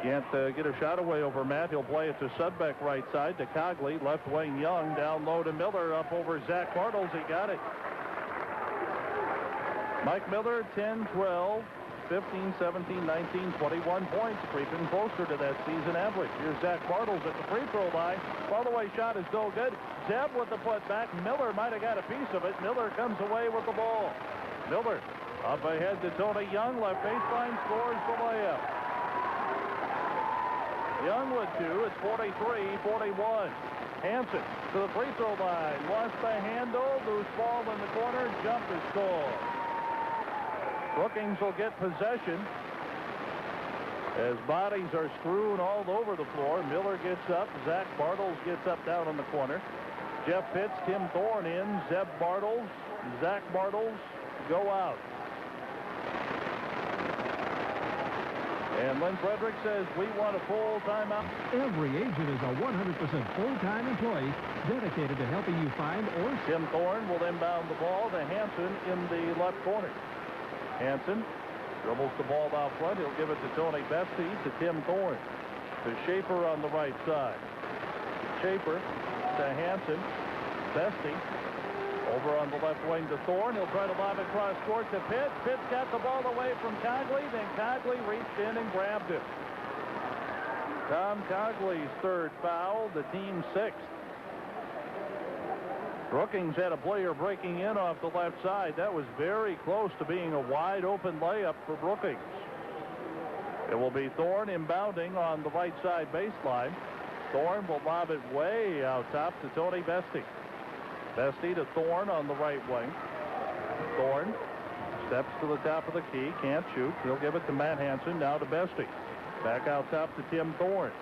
can't get a shot away over Matt. He'll play it to Sudbeck right side to Cogley. Left wing Young down low to Miller up over Zach Bartles. He got it. Mike Miller 10, 12, 15, 17, 19, 21 points, creeping closer to that season average. Here's Zach Bartles at the free throw line. All-the-way shot is no good. Zeb with the putback. Miller might have got a piece of it. Miller comes away with the ball. Miller up ahead to Tony Young. Left baseline, scores the layup. Young with 2. It's 43-41. Hansen to the free throw line. Lost the handle. Loose ball in the corner. Jump is scored. Brookings will get possession as bodies are strewn all over the floor. Miller gets up. Zach Bartles gets up down in the corner. Jeff Pitts, Tim Thorne in. Zeb Bartles, Zach Bartles go out. And Lynn Frederick says we want a full timeout. Every agent is a 100% full-time employee dedicated to helping you find or... Tim Thorne will inbound the ball to Hansen in the left corner. Hansen dribbles the ball out front. He'll give it to Tony Bestie to Tim Thorne. To Schaefer on the right side. Schaefer to Hansen. Bestie over on the left wing to Thorne. He'll try to lob it cross court to Pitt. Pitt got the ball away from Cogley. Then Cogley reached in and grabbed it. Tom Cogley's third foul. The team's 6th. Brookings had a player breaking in off the left side. That was very close to being a wide open layup for Brookings. It will be Thorne inbounding on the right side baseline. Thorne will lob it way out top to Tony Bestie. Bestie to Thorne on the right wing. Thorne steps to the top of the key. Can't shoot. He'll give it to Matt Hansen. Now to Bestie. Back out top to Tim Thorne.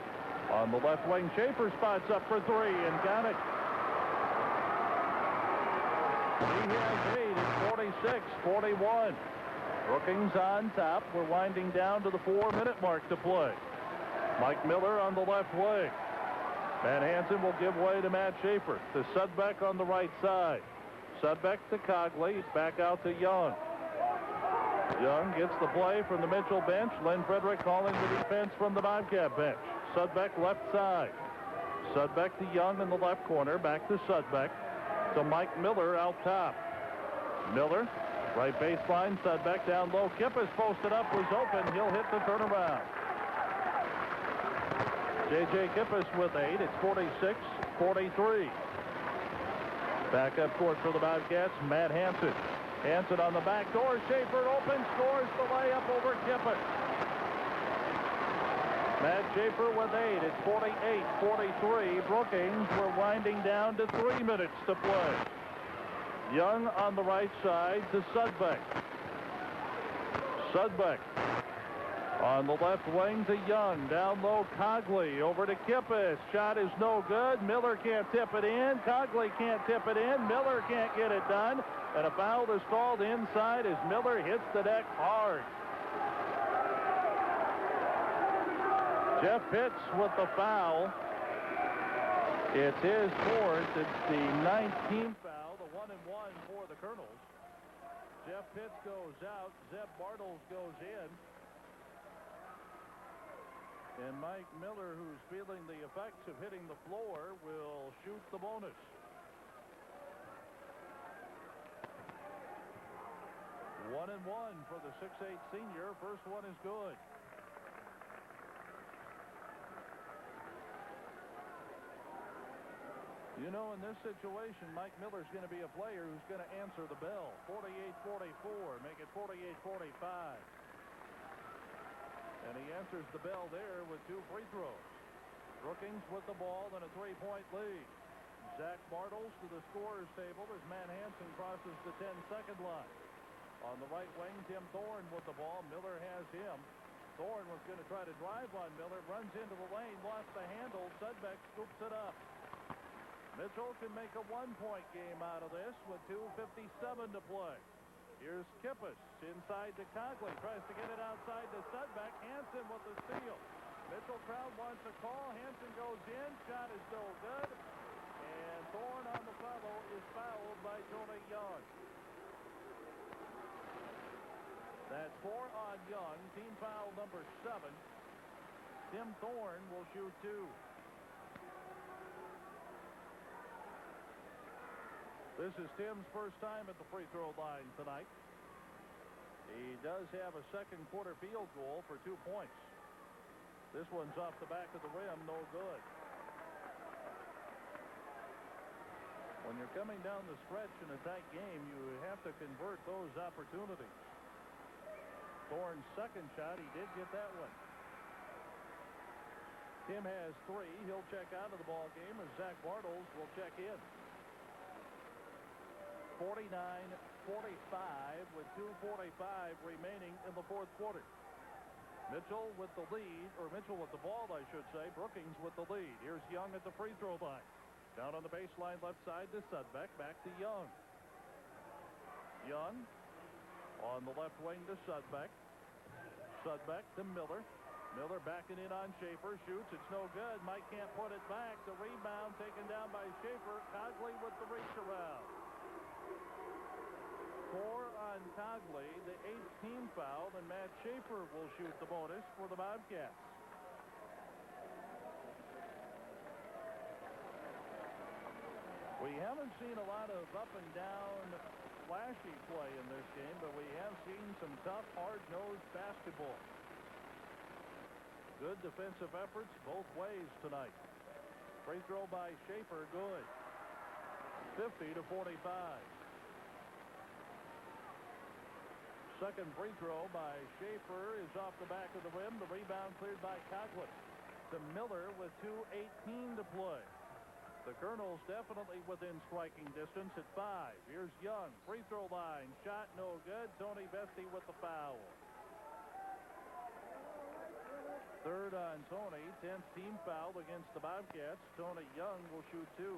On the left wing, Schaefer spots up for three and got it. He has 8 at 46-41. Brookings on top. We're winding down to the 4-minute mark to play. Mike Miller on the left wing. Matt Hansen will give way to Matt Schaefer. To Sudbeck on the right side. Sudbeck to Cogley. Back out to Young. Young gets the play from the Mitchell bench. Len Frederick calling the defense from the Bobcat bench. Sudbeck left side. Sudbeck to Young in the left corner. Back to Sudbeck. To Mike Miller out top. Miller, right baseline. Sudbeck down low. Kippis posted up, was open. He'll hit the turnaround. J.J. Kippis with 8. It's 46-43. Back up court for the Bobcats. Matt Hansen. Hansen on the back door. Schaefer open. Scores the layup over Kippis. Matt Schaefer with 8. It's 48-43. Brookings, we're winding down to 3 minutes to play. Young on the right side to Sudbeck. Sudbeck on the left wing to Young. Down low, Cogley over to Kippis. Shot is no good. Miller can't tip it in. Cogley can't tip it in. Miller can't get it done. And a foul is called inside as Miller hits the deck hard. Jeff Pitts with the foul. It's his fourth. It's the 19th foul, the 1-and-1 for the Colonels. Jeff Pitts goes out. Zeb Bartles goes in. And Mike Miller, who's feeling the effects of hitting the floor, will shoot the bonus. One and one for the 6'8" senior. First one is good. You know, in this situation, Mike Miller's going to be a player who's going to answer the bell. 48-44, make it 48-45. And he answers the bell there with 2 free throws. Brookings with the ball and a 3-point lead. Zach Bartles to the scorer's table as Matt Hansen crosses the 10-second line. On the right wing, Tim Thorne with the ball. Miller has him. Thorne was going to try to drive on Miller. Runs into the lane, lost the handle. Sudbeck scoops it up. Mitchell can make a 1-point game out of this with 2:57 to play. Here's Kippis inside to Cogley. Tries to get it outside to Sudbeck. Hansen with the steal. Mitchell crowd wants a call. Hansen goes in. Shot is no good. And Thorne on the follow is fouled by Tony Young. That's 4 on Young. Team foul number 7. Tim Thorne will shoot 2. This is Tim's first time at the free throw line tonight. He does have a second quarter field goal for 2 points. This one's off the back of the rim, no good. When you're coming down the stretch in a tight game, you have to convert those opportunities. Thorne's second shot, he did get that one. Tim has 3. He'll check out of the ball game as Zach Bartles will check in. 49-45 with 2:45 remaining in the fourth quarter. Mitchell with the lead, or Mitchell with the ball, I should say. Brookings with the lead. Here's Young at the free throw line. Down on the baseline left side to Sudbeck. Back to Young. Young on the left wing to Sudbeck. Sudbeck to Miller. Miller backing in on Schaefer. Shoots. It's no good. Mike can't put it back. The rebound taken down by Schaefer. Cogley with the reach around. 4 on Cogley, the 8th team foul, and Matt Schaefer will shoot the bonus for the Bobcats. We haven't seen a lot of up and down flashy play in this game, but we have seen some tough, hard-nosed basketball. Good defensive efforts both ways tonight. Free throw by Schaefer, good. 50-45. Second free throw by Schaefer is off the back of the rim. The rebound cleared by Cogley. To Miller with 2:18 to play. The Colonels definitely within striking distance at 5. Here's Young. Free throw line. Shot no good. Tony Vesti with the foul. Third on Tony. 10th team foul against the Bobcats. Tony Young will shoot 2.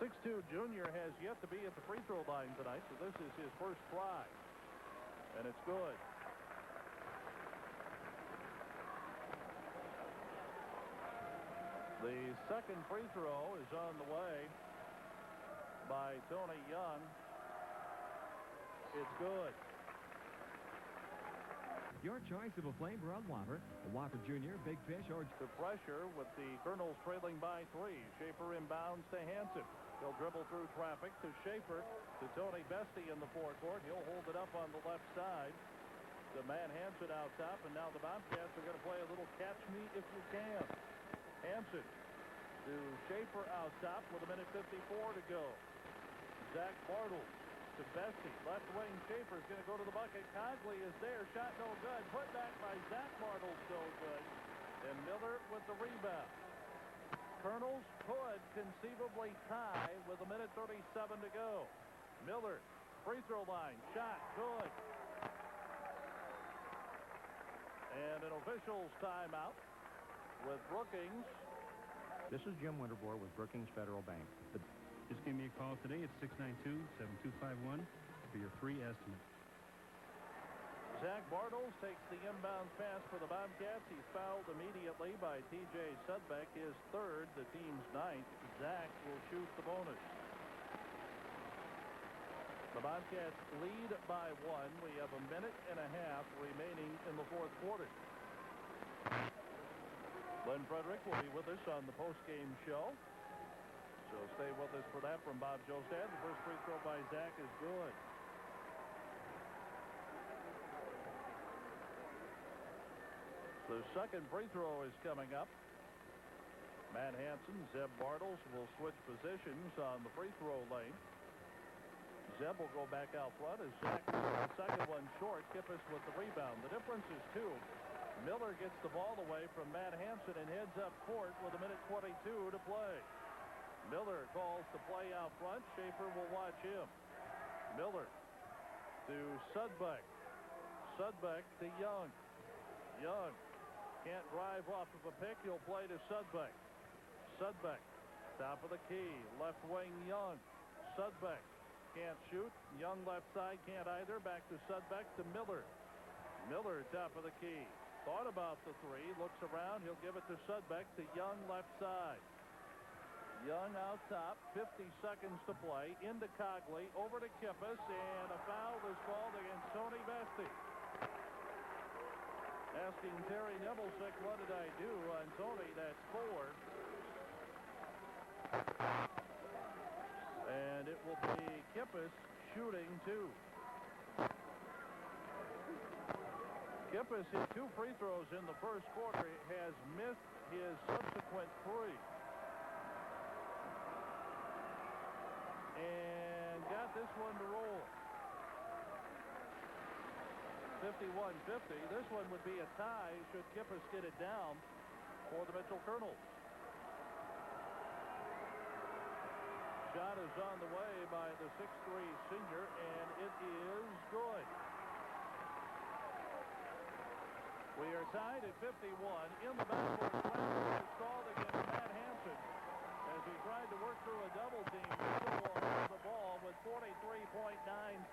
6'2" junior has yet to be at the free throw line tonight, so this is his first try. And it's good. The second free throw is on the way by Tony Young. It's good. Your choice of a flavor on Whopper. A Whopper Junior, Big Fish, or... The pressure with the Colonels trailing by 3. Schaefer inbounds to Hansen. He'll dribble through traffic to Schaefer, to Tony Vesti in the forecourt. He'll hold it up on the left side. The man Hansen out top, and now the Bobcats are going to play a little catch me if you can. Hansen to Schaefer out top with 1:54 to go. Zach Bartles to Vesti. Left wing Schaefer is going to go to the bucket. Cogley is there. Shot no good. Put back by Zach Bartles. So good. And Miller with the rebound. Colonels could conceivably tie with 1:37 to go. Miller, free throw line. Shot good. And an official's timeout with Brookings. This is Jim Winterbore with Brookings Federal Bank. Just give me a call today at 692-7251 for your free estimate. Zach Bartles takes the inbounds pass for the Bobcats. He's fouled immediately by T.J. Sudbeck, his third, the team's 9th. Zach will shoot the bonus. The Bobcats lead by 1. We have 1.5 minutes remaining in the fourth quarter. Glenn Frederick will be with us on the post-game show. So stay with us for that from Bob Jostad. The first free throw by Zach is good. The second free throw is coming up. Matt Hansen, Zeb Bartles will switch positions on the free throw lane. Zeb will go back out front as Zach the second one short. Kippis with the rebound. The difference is 2. Miller gets the ball away from Matt Hansen and heads up court with 1:22 to play. Miller calls the play out front. Schaefer will watch him. Miller to Sudbeck. Sudbeck to Young. Young can't drive off of a pick. He'll play to Sudbeck. Sudbeck, top of the key. Left wing Young. Sudbeck can't shoot. Young left side can't either. Back to Sudbeck to Miller. Miller top of the key. Thought about the 3. Looks around. He'll give it to Sudbeck to Young left side. Young out top. 50 seconds to play. Into Cogley. Over to Kippis. And a foul is called against Tony Vesti. Asking Terry Nebelsick, what did I do on Tony? That's 4. And it will be Kippis shooting 2. Kippis hit 2 free throws in the first quarter. Has missed his subsequent 3. And got this one to roll. 51-50. This one would be a tie should Kippis get it down for the Mitchell Colonels. Shot is on the way by the 6'3" senior, and it is good. We are tied at 51. In the backcourt, Clemson is called against Matt Hansen as he tried to work through a double team. Mitchell has the ball with 43.9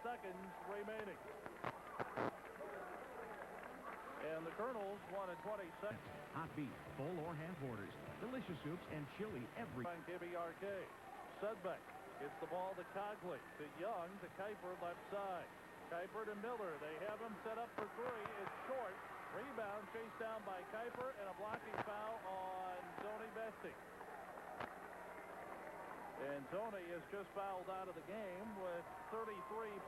seconds remaining. And the Colonels wanted 20 seconds. Hot beef, full or half orders, delicious soups, and chili every... On KBRK. Sudbeck gets the ball to Cogley, to Young, to Kuiper left side. Kuiper to Miller. They have him set up for 3. It's short. Rebound chased down by Kuiper, and a blocking foul on Tony Vesti. And Tony is just fouled out of the game with 33.3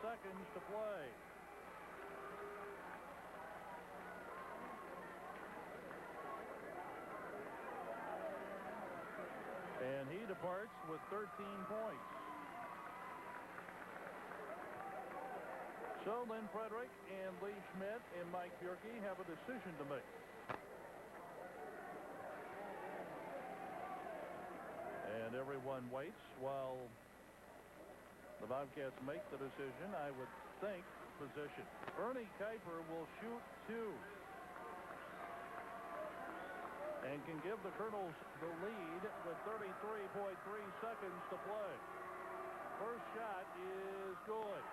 seconds to play. And he departs with 13 points. So Lynn Frederick and Lee Schmidt and Mike Bjerke have a decision to make. And everyone waits while the Bobcats make the decision. I would think position. Bernie Kuiper will shoot 2. And can give the Colonels the lead with 33.3 seconds to play. First shot is good.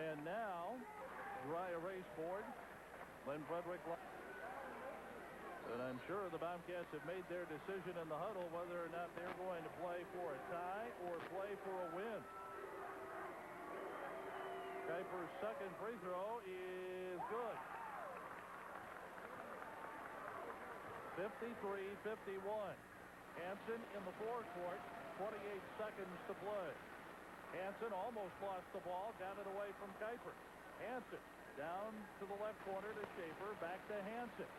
And now, dry erase board. Len Frederick. And I'm sure the Bobcats have made their decision in the huddle whether or not they're going to play for a tie or play for a win. Kuiper's second free throw is good. 53-51. Hansen in the forecourt, 28 seconds to play. Hansen almost lost the ball, got it away from Kuiper. Hansen down to the left corner to Schaefer, back to Hansen.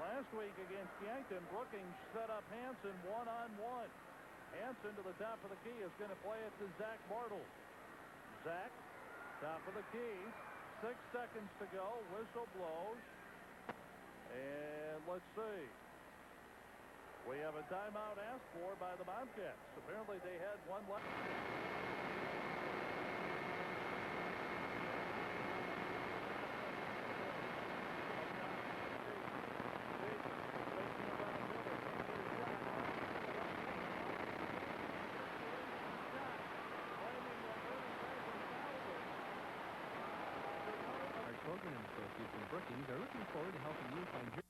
Last week against Yankton, Brookings set up Hansen one-on-one. Hansen to the top of the key is going to play it to Zach Bartles. Zach, top of the key, 6 seconds to go, whistle blows. And let's see. We have a timeout asked for by the Bobcats. Apparently they had one left. Program associates in Brookings are looking forward to helping you find your